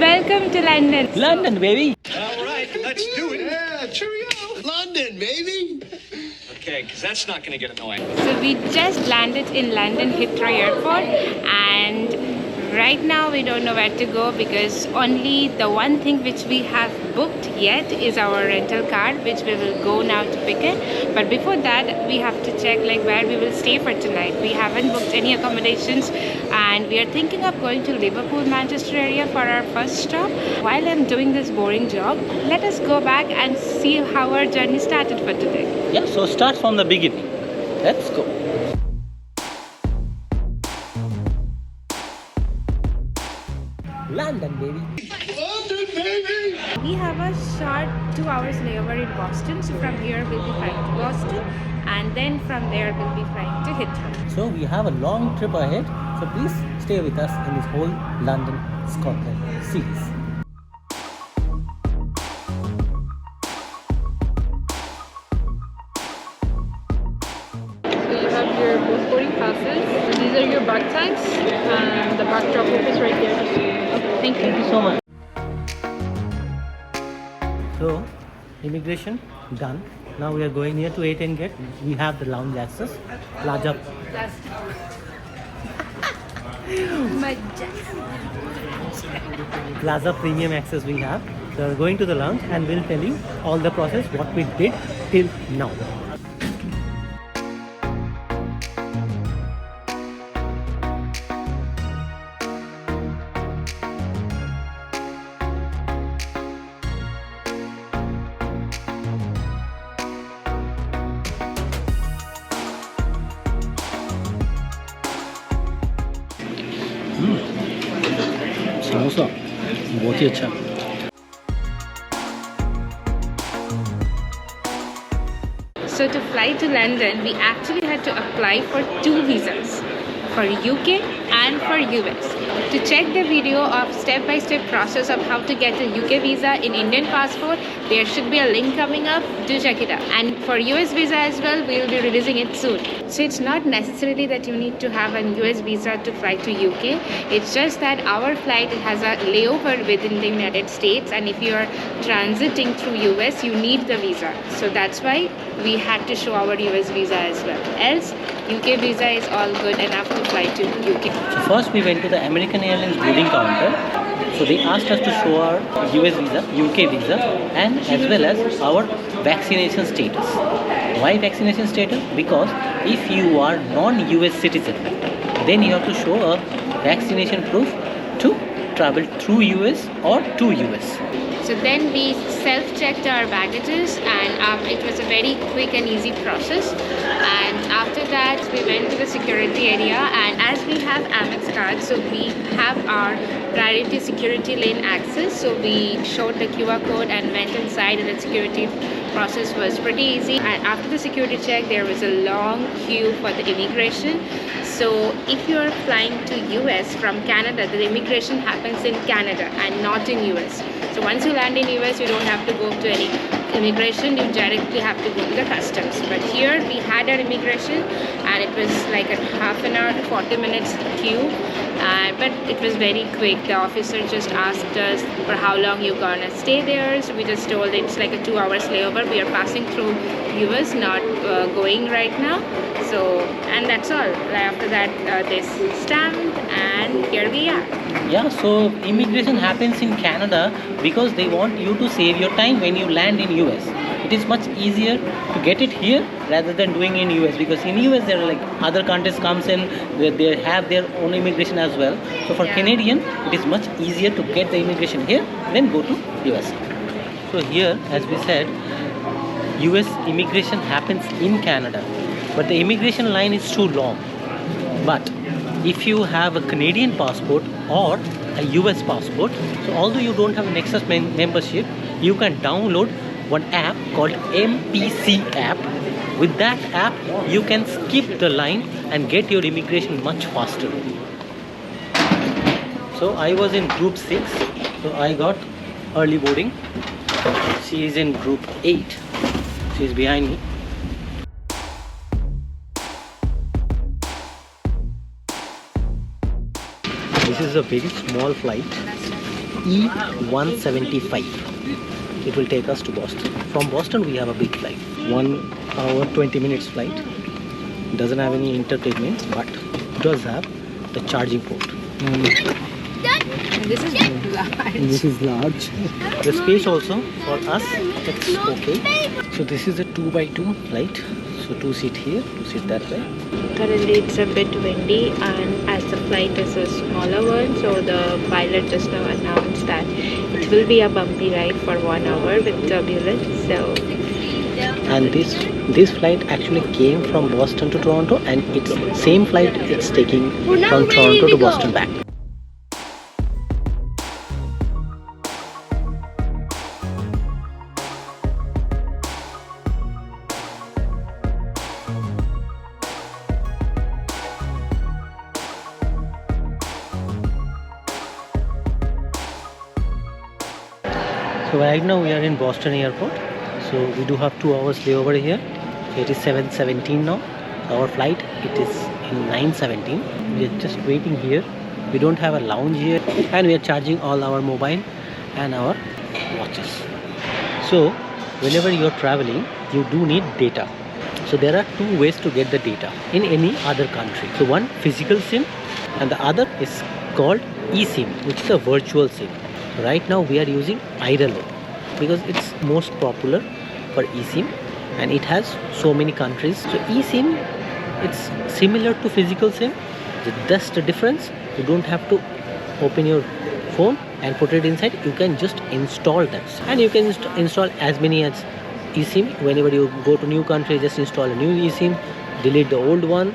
Welcome to London. London, baby. All right, let's do it. Yeah, cheerio. London, baby. Okay, because that's not going to get annoying. So we just landed in London Heathrow Airport, and right now we don't know where to go because only the one thing which we have booked yet is our rental car, which we will go now to pick it. But before that, we have to check like where we will stay for tonight. We haven't booked any accommodations, and we are thinking of going to Liverpool, Manchester area for our first stop. While I'm doing this boring job, let us go back and see how our journey started for today. Yeah, so start from the beginning. Let's go. London, baby. London, baby. We have a short 2 hours layover in Boston, so from here we'll be flying to Boston, and then from there we'll be flying to Heathrow. So we have a long trip ahead. So please stay with us in this whole London, Scotland series. So you have your both boarding passes. These are your bag tags. The bag drop off is right there. Thank you. Thank you so much. So, immigration done. Now we are going near to 8 gate. We have the lounge access. Plaza. Plaza premium access we have. So we're going to the lounge and we'll tell you all the process, what we did till now. Samosa बहुत ही अच्छा. So to fly to London, we actually had to apply for 2 visas, for UK and for US. To check the video of step-by-step process of how to get a UK visa in Indian passport, there should be a link coming up. Do check it out. And for US visa as well, we'll be releasing it soon. So it's not necessarily that you need to have an US visa to fly to UK. It's just that our flight has a layover within the United States, and if you are transiting through US, you need the visa. So that's why we had to show our US visa as well. Else, UK visa is all good enough to fly to UK. So first we went to the American Airlines boarding counter. So they asked us to show our US visa, UK visa, and as well as our vaccination status. Why vaccination status? Because if you are non-US citizen, then you have to show a vaccination proof to travel through US or to US. So then we self-checked our baggages, and it was a very quick and easy process. And after that, we went to the security area, and as we have Amex card, so we have our priority security lane access. So we showed the QR code and went inside, and the security process was pretty easy. And after the security check, there was a long queue for the immigration. So if you are flying to US from Canada, the immigration happens in Canada and not in US. So once you land in US, you don't have to go to any immigration, you directly have to go to the customs. But here we had our immigration, and it was like a half an hour, 40 minutes queue. But it was very quick. The officer just asked us for how long you're gonna stay there. So we just told it's like a 2 hours layover. We are passing through US, not going right now. So, and that's all. After that, they stamped, and here we are. Yeah, so immigration happens in Canada because they want you to save your time when you land in US. It is much easier to get it here rather than doing in US, because in US there are like other countries comes in, they have their own immigration as well. So for Canadian, it is much easier to get the immigration here than go to US. So here, as we said, US immigration happens in Canada, but the immigration line is too long. But if you have a Canadian passport or a US passport, so although you don't have a Nexus membership, you can download one app called MPC app. With that app, you can skip the line and get your immigration much faster. So I was in group 6, so I got early boarding. She is in group 8. She is behind me. This is a very small flight. E175. It will take us to Boston. From Boston we have a big flight, 1 hour 20 minutes flight. Doesn't have any entertainment, but does have the charging port. This is large. This is large. The space also for us, it's okay. So this is a 2x2 flight. So 2 seat here, 2 seat that way. Currently it's a bit windy, and as the flight is a smaller one, so the pilot just now announced that it will be a bumpy ride for 1 hour with turbulence. So And this flight actually came from Boston to Toronto, and it's same flight it's taking from Toronto to Boston back. So right now we are in Boston airport. So we do have 2 hours layover here. It is 7:17 now. Our flight it is in 9:17. We are just waiting here. We don't have a lounge here, and we are charging all our mobile and our watches. So whenever you are traveling, you do need data. So there are 2 ways to get the data in any other country. So one physical SIM, and the other is called eSIM, which is a virtual SIM. Right now we are using iRelo because it's most popular for eSIM, and it has so many countries. So eSIM, it's similar to physical SIM. Just the difference, you don't have to open your phone and put it inside. You can just install them, and you can install as many as eSIM. Whenever you go to new country, just install a new eSIM, delete the old one,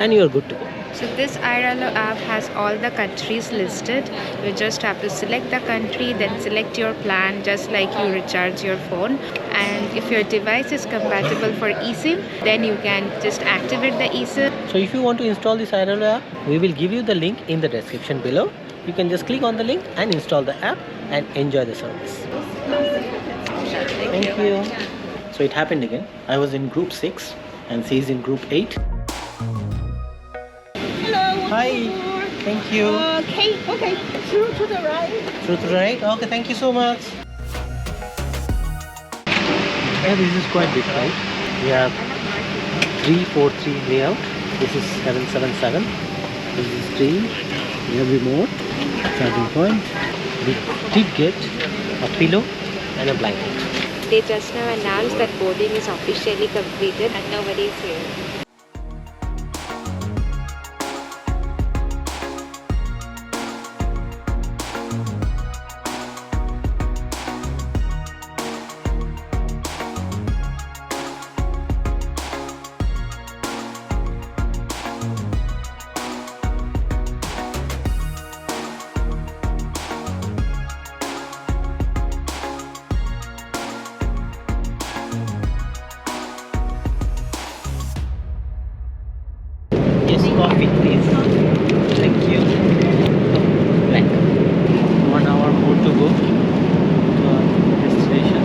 and you are good to go. So this iRelo app has all the countries listed. You just have to select the country, then select your plan, just like you recharge your phone. And if your device is compatible for eSIM, then you can just activate the eSIM. So if you want to install this iRelo app, we will give you the link in the description below. You can just click on the link and install the app and enjoy the service. Thank you. So it happened again. I was in group 6 and she is in group 8. Hi. Thank you. Okay, through to the right. Through to the right? Okay, thank you so much. Yeah, this is quite big, right? We have 343 layout. This is 777. This is 3. We have remote, charging point. We did get a pillow and a blanket. They just now announced that boarding is officially completed and nobody is here. Yes, coffee, please. Thank you. Black. 1 hour more to go to our destination.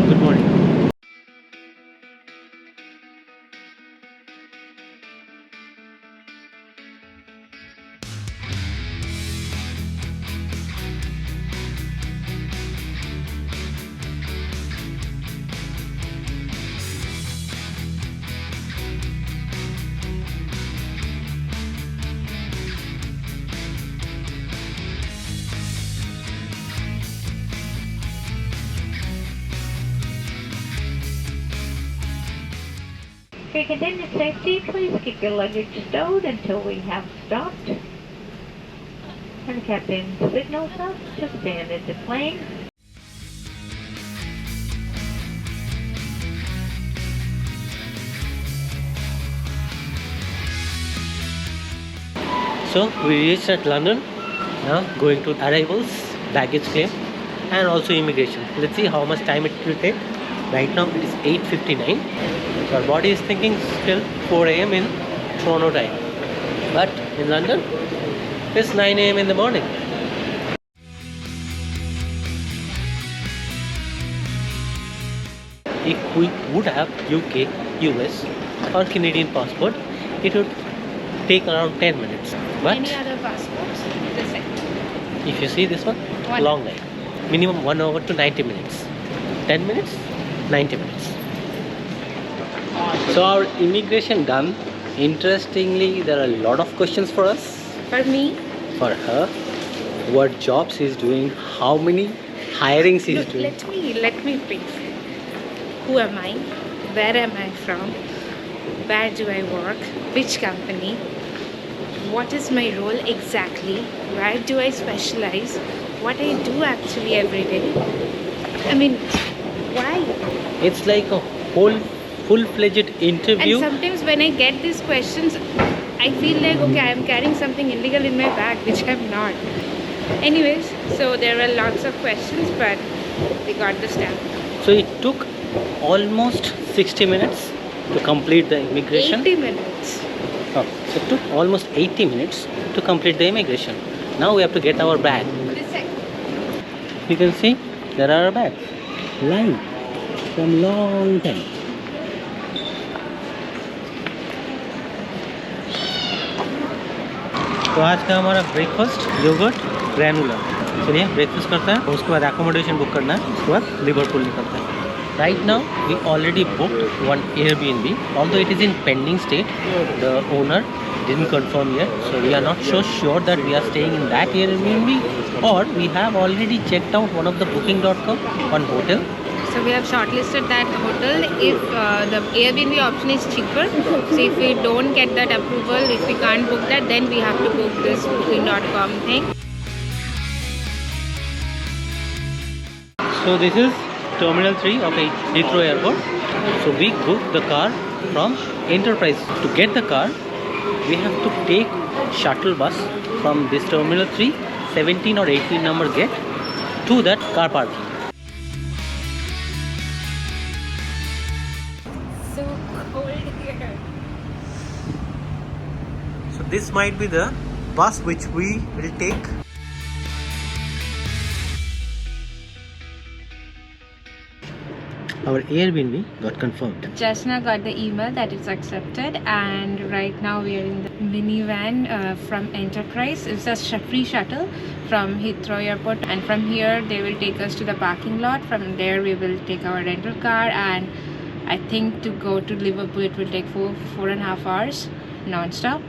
Good morning. For continued safety, please keep your luggage stowed until we have stopped. And the captain signals us to stand into plane. So we reached at London. Now going to arrivals, baggage claim, and also immigration. Let's see how much time it will take. Right now it is 8:59. So our body is thinking still 4 a.m. in Toronto time, but in London it's 9 a.m. in the morning. If we would have UK, US or Canadian passport, it would take around 10 minutes. But Any other passports? The same. If you see this one, One. long line. Minimum 1 hour to 90 minutes. 10 minutes, 90 minutes. So our immigration done. Interestingly, there are a lot of questions for us. For me, For her, what jobs she's doing, how many hirings she's look, doing. let me brief. Who am I? Where am I from? Where do I work? Which company? What is my role exactly? Where do I specialize? What I do actually every day? I mean, why? It's like a whole full-fledged interview. And sometimes when I get these questions, I feel like, okay, I'm carrying something illegal in my bag, which I'm not. Anyways, so there were lots of questions, but we got the stamp. So it took almost 60 minutes to complete the immigration. 80 minutes. Oh, so it took almost 80 minutes to complete the immigration. Now we have to get our bag. This sec- You can see there are our bags. Line from long time. तो आज का हमारा breakfast yogurt granular. चलिए breakfast करते हैं, उसके बाद accommodation book करना है, उसके बाद लिवरपूल निकलते हैं। Right now we already booked one Airbnb, although it is in pending state. The owner didn't confirm yet, so we are not so sure that we are staying in that Airbnb, or we have already checked out one of the booking.com, one hotel. So we have shortlisted that hotel if the Airbnb option is cheaper. So if we don't get that approval, if we can't book that, then we have to book this booking.com thing. So this is Terminal 3 of Heathrow Airport. So we booked the car from Enterprise. To get the car, we have to take shuttle bus from this Terminal 3, 17 or 18 number gate to that car parking. So cold here. So this might be the bus which we will take. Our Airbnb got confirmed. Just now got the email that it's accepted, and right now we are in the minivan from Enterprise. It's a free shuttle from Heathrow Airport, and from here they will take us to the parking lot. From there we will take our rental car, and I think to go to Liverpool it will take 4.5 hours non-stop,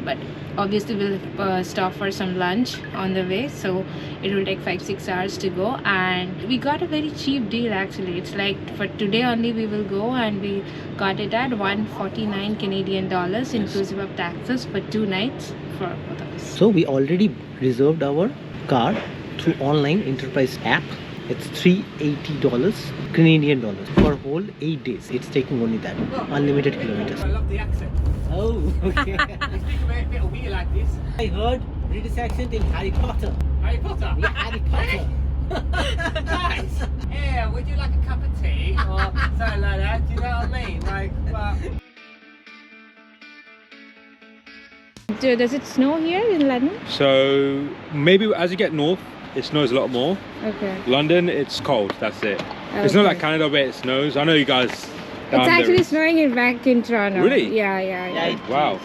but obviously we'll stop for some lunch on the way, so it will take 5-6 hours to go. And we got a very cheap deal actually. It's like for today only we will go, and we got it at 149 Canadian dollars inclusive of taxes for 2 nights for both of us. So we already reserved our car through online Enterprise app. It's $380 Canadian dollars for whole 8 days. It's taking only that. Unlimited kilometers. I love the accent. Oh, okay. You speak a bit of weird like this. I heard British accent in Harry Potter. Harry Potter? Yeah, Harry Potter. Nice. Yeah, would you like a cup of tea or something like that? Do you know what I mean? Like, well... Does it snow here in London? So maybe as you get north, it snows a lot more. Okay. London, it's cold. That's it. It's not like Canada where it snows. I know you guys. Down It's there actually is- snowing back in Toronto. Really? Yeah. Wow.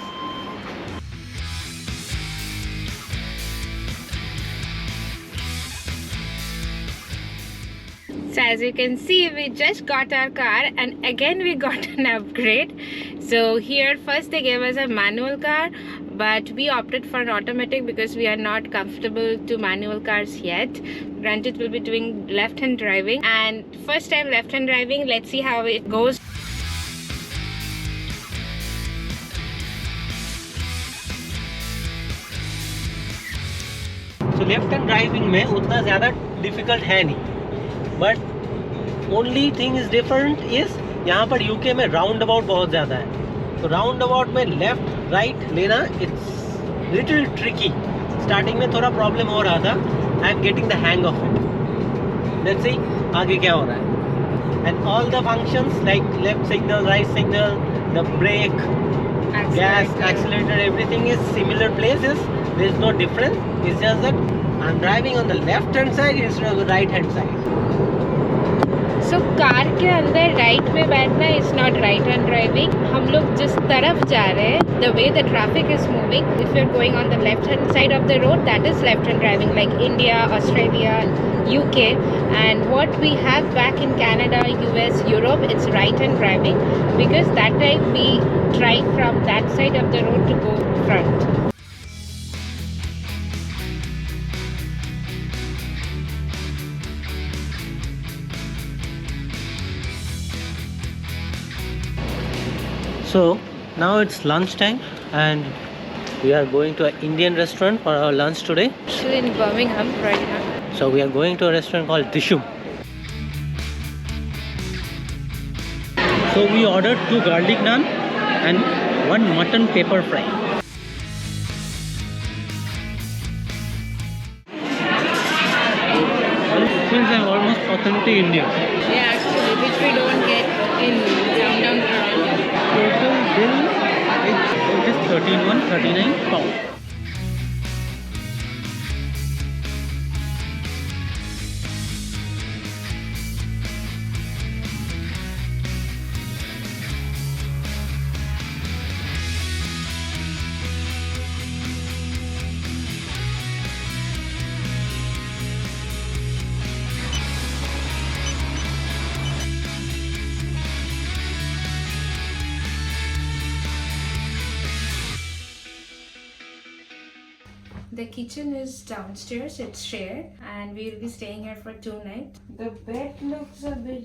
So as you can see, we just got our car, and again we got an upgrade. So here first they gave us a manual car, but we opted for an automatic because we are not comfortable to manual cars yet. Granted, we'll be doing left-hand driving, and first time left-hand driving. Let's see how it goes. So left hand driving में उतना ज़्यादा difficult है नहीं, but only thing is different is यहाँ पर UK में round about बहुत ज़्यादा है। तो राउंड अबाउट में लेफ्ट राइट लेना इट्स लिटिल ट्रिकी। स्टार्टिंग में थोड़ा प्रॉब्लम हो रहा था। I am getting the hang of it. Let's see आगे क्या हो रहा है। And all the functions like left signal, right signal, the brake, gas, accelerator, everything is similar places. There is no difference. It's just that I'm driving on the left hand side instead of the right hand side. So car के अंदर right में बैठना is not right hand driving. हम लोग जिस तरफ जा रहे हैं, the way the traffic is moving, if you are going on the left hand side of the road, that is left hand driving, like India, Australia, UK. And what we have back in Canada, US, Europe, it's right hand driving, because that time we drive from that side of the road to go front. So now it's lunchtime and we are going to an Indian restaurant for our lunch today. Actually in Birmingham right now. So we are going to a restaurant called Dishum. So we ordered 2 garlic naan and 1 mutton pepper fry. It feels like almost authentic Indian. Yeah, actually, which we don't get in downtown Toronto. Total bill it is 13,139 pounds. The kitchen is downstairs, it's shared, and we will be staying here for 2 nights. The bed looks a bit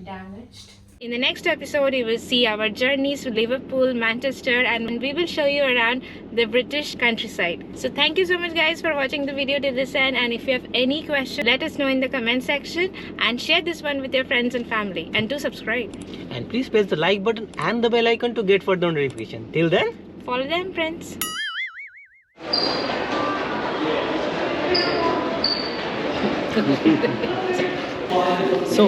damaged. In the next episode, you will see our journeys to Liverpool, Manchester, and we will show you around the British countryside. So thank you so much guys for watching the video to this end, and if you have any question, let us know in the comment section and share this one with your friends and family, and do subscribe. And please press the like button and the bell icon to get further notification. Till then, Follow them, friends. so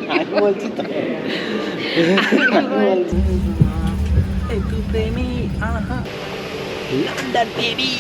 I London baby.